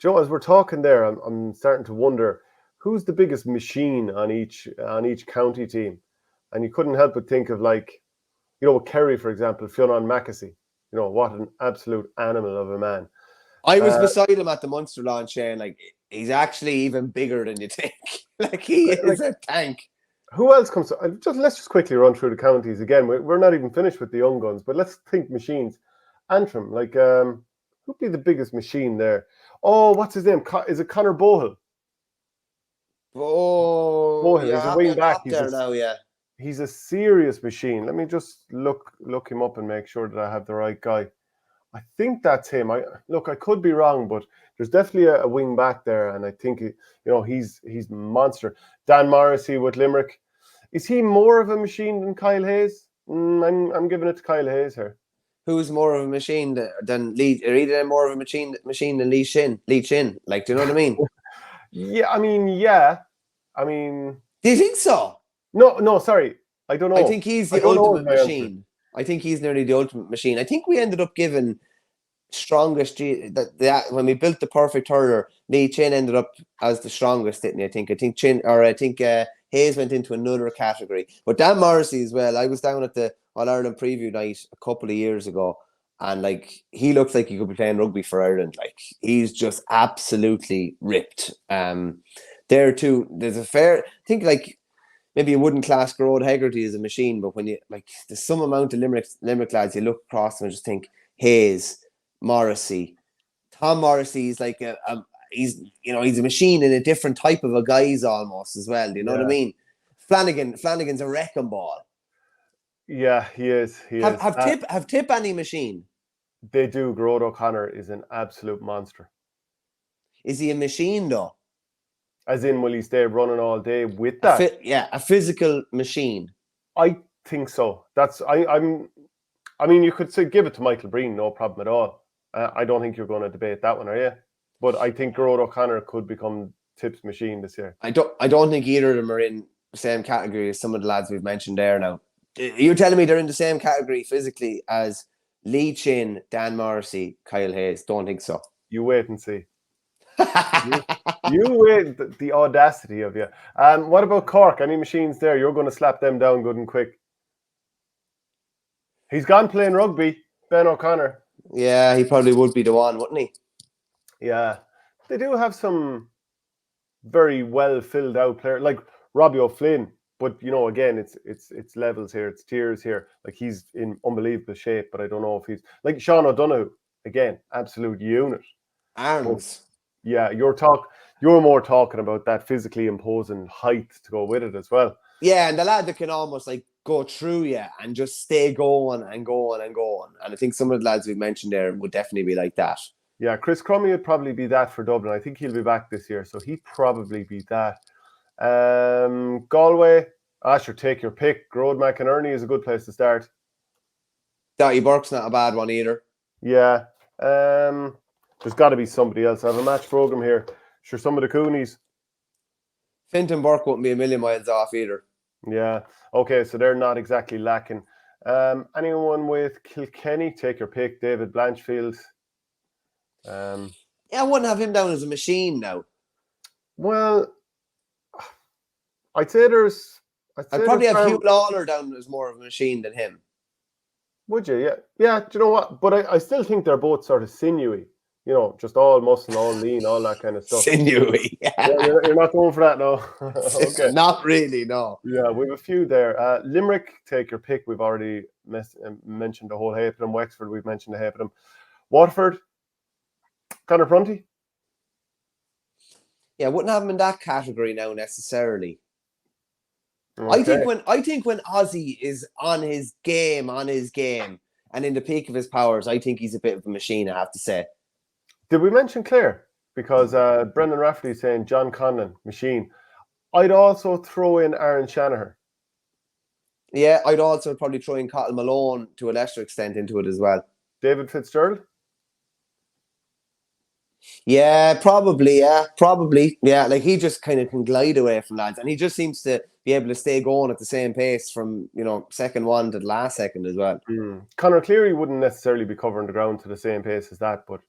Joe, as we're talking there, I'm starting to wonder who's the biggest machine on each county team, and you couldn't help but think of Kerry, for example, Fionn Mackesy. What an absolute animal of a man. I was beside him at the Munster launch, Shane. Like, he's actually even bigger than you think. Like, he is a tank. Who else comes? Let's just quickly run through the counties again. We're not even finished with the young guns, but let's think machines. Antrim, who'd be the biggest machine there? Oh, what's his name? Is it Conor Bohill? Bohill, he's a wing back. He's a serious machine. Let me just look him up and make sure that I have the right guy. I think that's him. I could be wrong, but there's definitely a wing back there, and I think he's monster. Dan Morrissey with Limerick. Is he more of a machine than Kyle Hayes? I'm giving it to Kyle Hayes here. Who's more of a machine than Lee? Are either more of a machine than Lee Chin? Like, do you know what I mean? Yeah. Do you think so? No, sorry. I don't know. I think he's the ultimate machine. I think he's nearly the ultimate machine. I think we ended up giving strongest when we built the perfect hurler, Lee Chin ended up as the strongest, didn't he? I think Hayes went into another category. But Dan Morrissey as well. I was down at the All Ireland preview night a couple of years ago, and he looks like he could be playing rugby for Ireland. Like, he's just absolutely ripped. There too, there's I think maybe you wouldn't class Gerard Hegarty as a machine, but when there's some amount of Limerick lads, you look across them and just think Hayes, Morrissey, Tom Morrissey is like he's a machine in a different type of a guise almost as well. Do you know what I mean? Flanagan's a wrecking ball. Yeah, he is. Have Tip any machine? They do. Gerard O'Connor is an absolute monster. Is he a machine though? As in, will he stay running all day with that? A physical machine. I think so. You could say give it to Michael Breen, no problem at all. I don't think you're going to debate that one, are you? But I think Gerard O'Connor could become Tip's machine this year. I don't think either of them are in the same category as some of the lads we've mentioned there now. You're telling me they're in the same category physically as Lee Chin, Dan Morrissey, Kyle Hayes? Don't think so. You wait and see. you wait, the audacity of you. What about Cork? Any machines there? You're going to slap them down good and quick. He's gone playing rugby, Ben O'Connor. Yeah, he probably would be the one, wouldn't he? Yeah. They do have some very well filled out players, like Robbie O'Flynn. But again, it's levels here, it's tiers here. Like, he's in unbelievable shape, but I don't know if he's like Sean O'Donoghue. Again, absolute unit. Arms. Yeah, you're more talking about that physically imposing height to go with it as well. Yeah, and the lad that can almost go through you and just stay going and going and going. And I think some of the lads we've mentioned there would definitely be like that. Yeah, Chris Crummy would probably be that for Dublin. I think he'll be back this year, so he'd probably be that. Galway, sure, take your pick. Grode McInerney is a good place to start. Dottie Burke's not a bad one either. Yeah. There's got to be somebody else. I have a match program here. Sure, some of the Coonies. Fintan Burke wouldn't be a million miles off either. Yeah. Okay, so they're not exactly lacking. Anyone with Kilkenny, take your pick. David Blanchfield. I wouldn't have him down as a machine now. Well, I'd probably have Hugh Lawler down as more of a machine than him. Would you? Yeah. Yeah, do you know what? But I still think they're both sort of sinewy. Just all muscle, all lean, all that kind of stuff. Sinewy. Yeah, you're not going for that, no? Okay. Not really, no. Yeah, we have a few there. Limerick, take your pick. We've already mentioned the whole heap of them. Wexford, we've mentioned the heap of them. Waterford, Conor Prunty. Yeah, I wouldn't have him in that category now necessarily. Okay. I think when Ozzy is on his game, and in the peak of his powers, I think he's a bit of a machine, I have to say. Did we mention Clare? Because Brendan Rafferty is saying John Conlon, machine. I'd also throw in Aaron Shanahan. Yeah, I'd also probably throw in Cottle Malone to a lesser extent into it as well. David Fitzgerald? Yeah, probably. Yeah, like, he just kind of can glide away from lads, and he just seems to be able to stay going at the same pace from, second one to the last second as well. Conor Cleary wouldn't necessarily be covering the ground to the same pace as that, but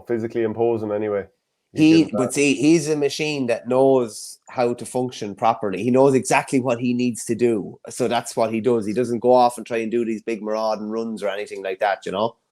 physically imposing anyway. You give it But that. see, he's a machine that knows how to function properly. He knows exactly what he needs to do. So that's what he does. He doesn't go off and try and do these big marauding runs or anything like that, you know?